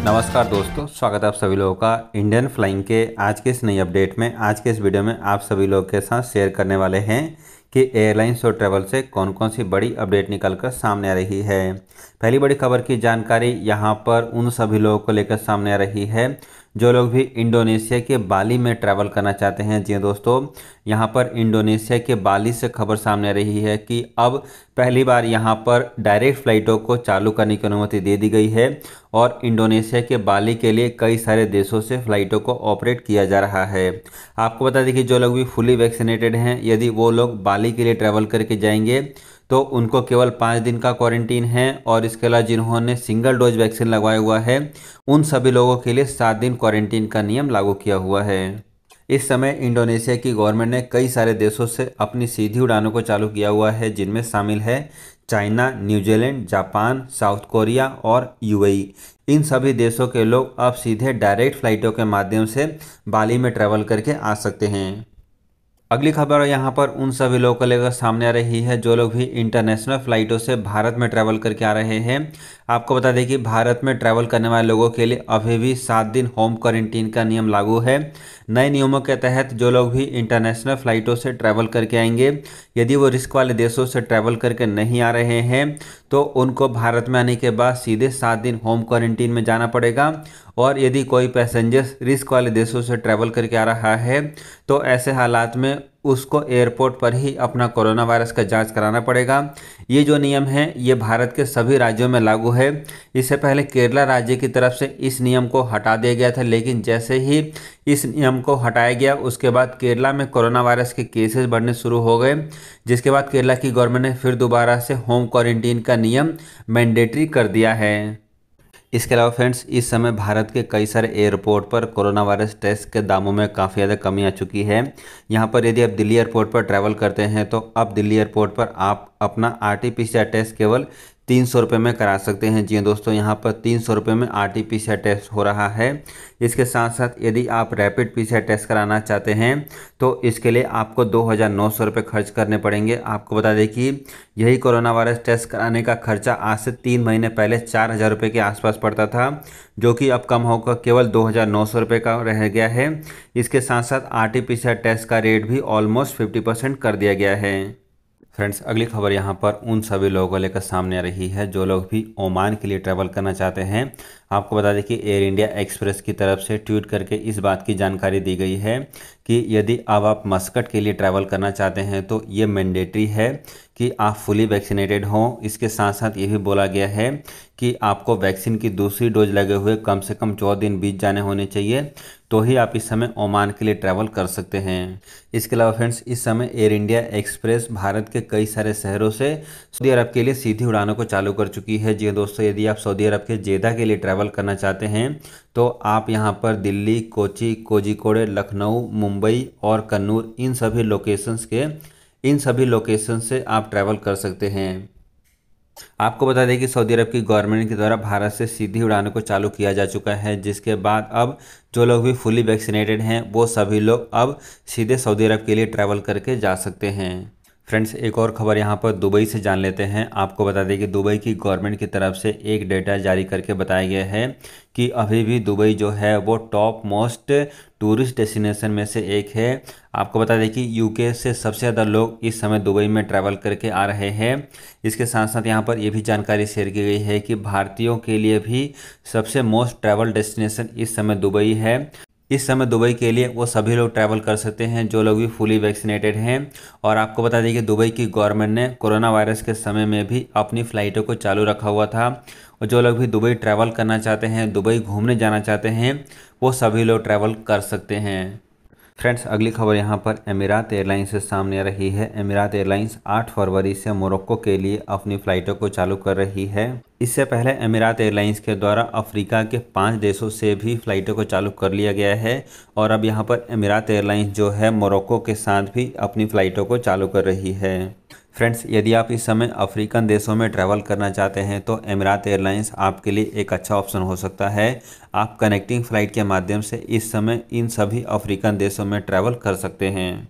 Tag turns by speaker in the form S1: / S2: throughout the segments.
S1: नमस्कार दोस्तों, स्वागत है आप सभी लोगों का इंडियन फ्लाइंग के आज के इस नई अपडेट में। आज के इस वीडियो में आप सभी लोगों के साथ शेयर करने वाले हैं कि एयरलाइंस और ट्रैवल से कौन कौन सी बड़ी अपडेट निकलकर सामने आ रही है। पहली बड़ी खबर की जानकारी यहाँ पर उन सभी लोगों को लेकर सामने आ रही है जो लोग भी इंडोनेशिया के बाली में ट्रैवल करना चाहते हैं। जी दोस्तों, यहाँ पर इंडोनेशिया के बाली से खबर सामने आ रही है कि अब पहली बार यहाँ पर डायरेक्ट फ्लाइटों को चालू करने की अनुमति दे दी गई है और इंडोनेशिया के बाली के लिए कई सारे देशों से फ्लाइटों को ऑपरेट किया जा रहा है। आपको बता दें कि जो लोग भी फुली वैक्सीनेटेड हैं, यदि वो लोग बाली के लिए ट्रैवल करके जाएंगे तो उनको केवल 5 दिन का क्वारंटीन है और इसके अलावा जिन्होंने सिंगल डोज वैक्सीन लगवाया हुआ है उन सभी लोगों के लिए 7 दिन क्वारंटीन का नियम लागू किया हुआ है। इस समय इंडोनेशिया की गवर्नमेंट ने कई सारे देशों से अपनी सीधी उड़ानों को चालू किया हुआ है, जिनमें शामिल है China, New Zealand, Japan, south Korea और यूएई। इन सभी देशों के लोग अब सीधे डायरेक्ट फ्लाइटों के माध्यम से बाली में ट्रैवल करके आ सकते हैं। अगली खबर यहाँ पर उन सभी लोगों को लेकर सामने आ रही है जो लोग भी इंटरनेशनल फ्लाइटों से भारत में ट्रैवल करके आ रहे हैं। आपको बता दें कि भारत में ट्रैवल करने वाले लोगों के लिए अभी भी 7 दिन होम क्वारंटीन का नियम लागू है। नए नियमों के तहत जो लोग भी इंटरनेशनल फ्लाइटों से ट्रैवल करके आएंगे, यदि वो रिस्क वाले देशों से ट्रैवल करके नहीं आ रहे हैं तो उनको भारत में आने के बाद सीधे 7 दिन होम क्वारंटीन में जाना पड़ेगा। और यदि कोई पैसेंजर रिस्क वाले देशों से ट्रैवल करके आ रहा है तो ऐसे हालात में उसको एयरपोर्ट पर ही अपना कोरोना वायरस का जांच कराना पड़ेगा। ये जो नियम है ये भारत के सभी राज्यों में लागू है। इससे पहले केरला राज्य की तरफ से इस नियम को हटा दिया गया था, लेकिन जैसे ही इस नियम को हटाया गया उसके बाद केरला में कोरोना वायरस के केसेस बढ़ने शुरू हो गए, जिसके बाद केरला की गवर्नमेंट ने फिर दोबारा से होम क्वारंटीन का नियम मैंडेटरी कर दिया है। इसके अलावा फ्रेंड्स, इस समय भारत के कई सारे एयरपोर्ट पर कोरोना वायरस टेस्ट के दामों में काफ़ी ज़्यादा कमी आ चुकी है। यहाँ पर यदि आप दिल्ली एयरपोर्ट पर ट्रैवल करते हैं तो अब दिल्ली एयरपोर्ट पर आप अपना RT-PCR टेस्ट केवल 300 रुपये में करा सकते हैं। जी दोस्तों, यहाँ पर 300 रुपये में RT-PCR टेस्ट हो रहा है। इसके साथ साथ यदि आप रैपिड PCR टेस्ट कराना चाहते हैं तो इसके लिए आपको 2,900 रुपये खर्च करने पड़ेंगे। आपको बता दें कि यही कोरोना वायरस टेस्ट कराने का खर्चा आज से 3 महीने पहले 4,000 रुपये के आसपास पड़ता था, जो कि अब कम होकर केवल 2,900 रुपये का रह गया है। इसके साथ साथ RT-PCR टेस्ट का रेट भी ऑलमोस्ट 50% कर दिया गया है। फ्रेंड्स, अगली खबर यहाँ पर उन सभी लोगों को लेकर सामने आ रही है जो लोग भी ओमान के लिए ट्रैवल करना चाहते हैं। आपको बता दें कि एयर इंडिया एक्सप्रेस की तरफ से ट्वीट करके इस बात की जानकारी दी गई है कि यदि अब आप मस्कट के लिए ट्रैवल करना चाहते हैं तो ये मैंडेटरी है कि आप फुली वैक्सीनेटेड हों। इसके साथ साथ ये भी बोला गया है कि आपको वैक्सीन की दूसरी डोज लगे हुए कम से कम 14 दिन बीत जाने होने चाहिए, तो ही आप इस समय ओमान के लिए ट्रैवल कर सकते हैं। इसके अलावा फ्रेंड्स, इस समय एयर इंडिया एक्सप्रेस भारत के कई सारे शहरों से सऊदी अरब के लिए सीधी उड़ानों को चालू कर चुकी है। जी दोस्तों, यदि आप सऊदी अरब के जेदा के लिए ट्रैवल करना चाहते हैं तो आप यहां पर दिल्ली, कोची, कोझिकोड, लखनऊ, मुंबई और कन्नूर इन सभी लोकेशन से आप ट्रैवल कर सकते हैं। आपको बता दें कि सऊदी अरब की गवर्नमेंट के द्वारा भारत से सीधी उड़ानों को चालू किया जा चुका है, जिसके बाद अब जो लोग भी फुली वैक्सीनेटेड हैं वो सभी लोग अब सीधे सऊदी अरब के लिए ट्रैवल करके जा सकते हैं। फ्रेंड्स, एक और खबर यहाँ पर दुबई से जान लेते हैं। आपको बता दें कि दुबई की गवर्नमेंट की तरफ से एक डेटा जारी करके बताया गया है कि अभी भी दुबई जो है वो टॉप मोस्ट टूरिस्ट डेस्टिनेशन में से एक है। आपको बता दें कि यूके से सबसे ज़्यादा लोग इस समय दुबई में ट्रैवल करके आ रहे हैं। इसके साथ साथ यहाँ पर यह भी जानकारी शेयर की गई है कि भारतीयों के लिए भी सबसे मोस्ट ट्रैवल डेस्टिनेशन इस समय दुबई है। इस समय दुबई के लिए वो सभी लोग ट्रैवल कर सकते हैं जो लोग भी फुली वैक्सीनेटेड हैं। और आपको बता दें कि दुबई की गवर्नमेंट ने कोरोना वायरस के समय में भी अपनी फ़्लाइटों को चालू रखा हुआ था और जो लोग भी दुबई ट्रैवल करना चाहते हैं, दुबई घूमने जाना चाहते हैं, वो सभी लोग ट्रैवल कर सकते हैं। फ्रेंड्स, अगली खबर यहाँ पर एमिरात एयरलाइंस से सामने आ रही है। एमिरात एयरलाइंस 8 फरवरी से मोरक्को के लिए अपनी फ़्लाइटों को चालू कर रही है। इससे पहले एमिरात एयरलाइंस के द्वारा अफ्रीका के 5 देशों से भी फ़्लाइटों को चालू कर लिया गया है और अब यहाँ पर एमिरात एयरलाइंस जो है मोरक्को के साथ भी अपनी फ़्लाइटों को चालू कर रही है। फ्रेंड्स, यदि आप इस समय अफ्रीकन देशों में ट्रैवल करना चाहते हैं तो एमिरात एयरलाइंस आपके लिए एक अच्छा ऑप्शन हो सकता है। आप कनेक्टिंग फ़्लाइट के माध्यम से इस समय इन सभी अफ्रीकन देशों में ट्रैवल कर सकते हैं।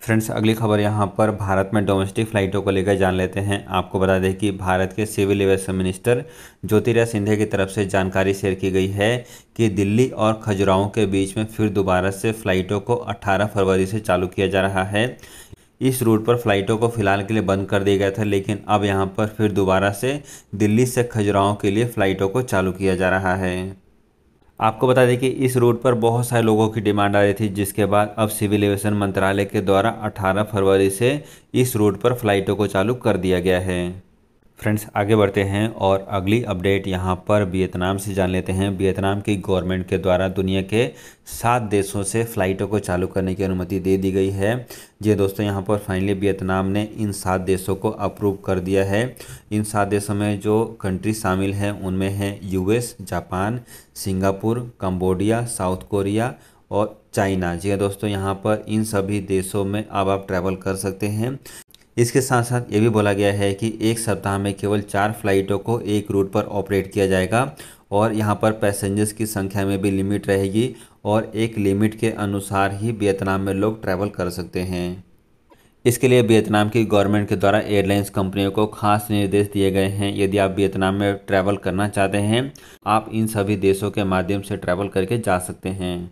S1: फ्रेंड्स, अगली खबर यहाँ पर भारत में डोमेस्टिक फ़्लाइटों को लेकर जान लेते हैं। आपको बता दें कि भारत के civil aviation minister Jyotiraditya Scindia की तरफ से जानकारी शेयर की गई है कि दिल्ली और खजुराहो के बीच में फिर दोबारा से फ़्लाइटों को 18 फरवरी से चालू किया जा रहा है। इस रूट पर फ़्लाइटों को फ़िलहाल के लिए बंद कर दिया गया था, लेकिन अब यहाँ पर फिर दोबारा से दिल्ली से खजुराहो के लिए फ़्लाइटों को चालू किया जा रहा है। आपको बता दें कि इस रूट पर बहुत सारे लोगों की डिमांड आ रही थी, जिसके बाद अब सिविल एविएशन मंत्रालय के द्वारा 18 फरवरी से इस रूट पर फ़्लाइटों को चालू कर दिया गया है। फ्रेंड्स, आगे बढ़ते हैं और अगली अपडेट यहाँ पर वियतनाम से जान लेते हैं। वियतनाम की गवर्नमेंट के द्वारा दुनिया के 7 देशों से फ़्लाइटों को चालू करने की अनुमति दे दी गई है। जी दोस्तों, यहाँ पर फाइनली वियतनाम ने इन 7 देशों को अप्रूव कर दिया है। इन 7 देशों में जो कंट्री शामिल हैं उनमें हैं US, Japan, Singapore, Cambodia, south Korea और चाइना। जी दोस्तों, यहाँ पर इन सभी देशों में अब आप ट्रैवल कर सकते हैं। इसके साथ साथ ये भी बोला गया है कि एक सप्ताह में केवल 4 फ्लाइटों को एक रूट पर ऑपरेट किया जाएगा और यहाँ पर पैसेंजर्स की संख्या में भी लिमिट रहेगी और एक लिमिट के अनुसार ही वियतनाम में लोग ट्रैवल कर सकते हैं। इसके लिए वियतनाम की गवर्नमेंट के द्वारा एयरलाइंस कंपनियों को खास निर्देश दिए गए हैं। यदि आप वियतनाम में ट्रैवल करना चाहते हैं, आप इन सभी देशों के माध्यम से ट्रैवल करके जा सकते हैं।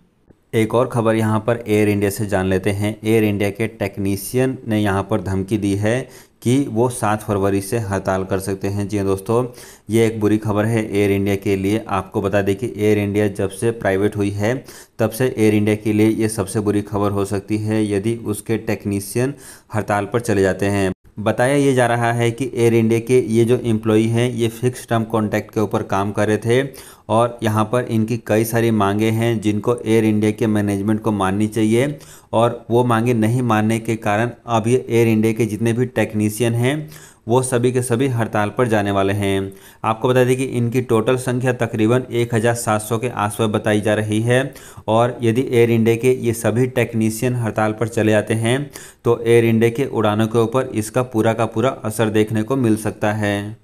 S1: एक और खबर यहाँ पर एयर इंडिया से जान लेते हैं। एयर इंडिया के टेक्नीशियन ने यहाँ पर धमकी दी है कि वो 7 फरवरी से हड़ताल कर सकते हैं। जी हाँ दोस्तों, ये एक बुरी खबर है एयर इंडिया के लिए। आपको बता दें कि एयर इंडिया जब से प्राइवेट हुई है तब से एयर इंडिया के लिए ये सबसे बुरी खबर हो सकती है यदि उसके टेक्नीशियन हड़ताल पर चले जाते हैं। बताया ये जा रहा है कि एयर इंडिया के ये जो एम्प्लॉई हैं ये फिक्स टर्म कॉन्ट्रैक्ट के ऊपर काम कर रहे थे और यहाँ पर इनकी कई सारी मांगे हैं जिनको एयर इंडिया के मैनेजमेंट को माननी चाहिए और वो मांगे नहीं मानने के कारण अब ये एयर इंडिया के जितने भी टेक्नीशियन हैं वो सभी के सभी हड़ताल पर जाने वाले हैं। आपको बता दें कि इनकी टोटल संख्या तकरीबन 1700 के आसपास बताई जा रही है और यदि एयर इंडिया के ये सभी टेक्नीशियन हड़ताल पर चले जाते हैं तो एयर इंडिया के उड़ानों के ऊपर इसका पूरा का पूरा असर देखने को मिल सकता है।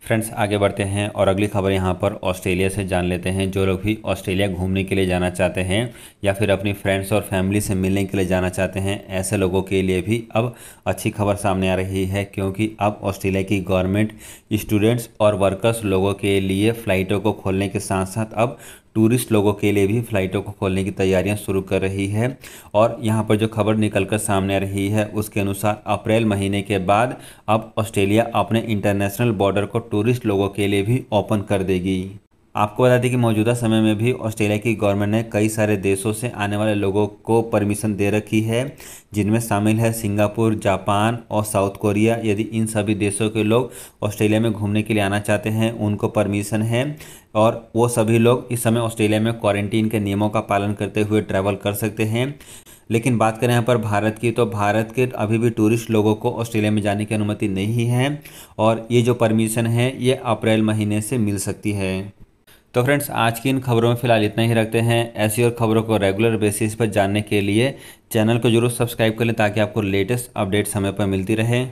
S1: फ्रेंड्स, आगे बढ़ते हैं और अगली खबर यहाँ पर ऑस्ट्रेलिया से जान लेते हैं। जो लोग भी ऑस्ट्रेलिया घूमने के लिए जाना चाहते हैं या फिर अपनी फ्रेंड्स और फैमिली से मिलने के लिए जाना चाहते हैं, ऐसे लोगों के लिए भी अब अच्छी खबर सामने आ रही है, क्योंकि अब ऑस्ट्रेलिया की गवर्नमेंट स्टूडेंट्स और वर्कर्स लोगों के लिए फ़्लाइटों को खोलने के साथ साथ अब टूरिस्ट लोगों के लिए भी फ़्लाइटों को खोलने की तैयारियां शुरू कर रही है। और यहां पर जो खबर निकलकर सामने आ रही है उसके अनुसार अप्रैल महीने के बाद अब ऑस्ट्रेलिया अपने इंटरनेशनल बॉर्डर को टूरिस्ट लोगों के लिए भी ओपन कर देगी। आपको बता दें कि मौजूदा समय में भी ऑस्ट्रेलिया की गवर्नमेंट ने कई सारे देशों से आने वाले लोगों को परमिशन दे रखी है, जिनमें शामिल है सिंगापुर, जापान और साउथ कोरिया। यदि इन सभी देशों के लोग ऑस्ट्रेलिया में घूमने के लिए आना चाहते हैं उनको परमिशन है और वो सभी लोग इस समय ऑस्ट्रेलिया में क्वारंटीन के नियमों का पालन करते हुए ट्रैवल कर सकते हैं। लेकिन बात करें यहाँ पर भारत की, तो भारत के अभी भी टूरिस्ट लोगों को ऑस्ट्रेलिया में जाने की अनुमति नहीं है और ये जो परमिशन है ये अप्रैल महीने से मिल सकती है। तो फ्रेंड्स, आज की इन खबरों में फिलहाल इतना ही रखते हैं। ऐसी और खबरों को रेगुलर बेसिस पर जानने के लिए चैनल को जरूर सब्सक्राइब कर लें ताकि आपको लेटेस्ट अपडेट समय पर मिलती रहे।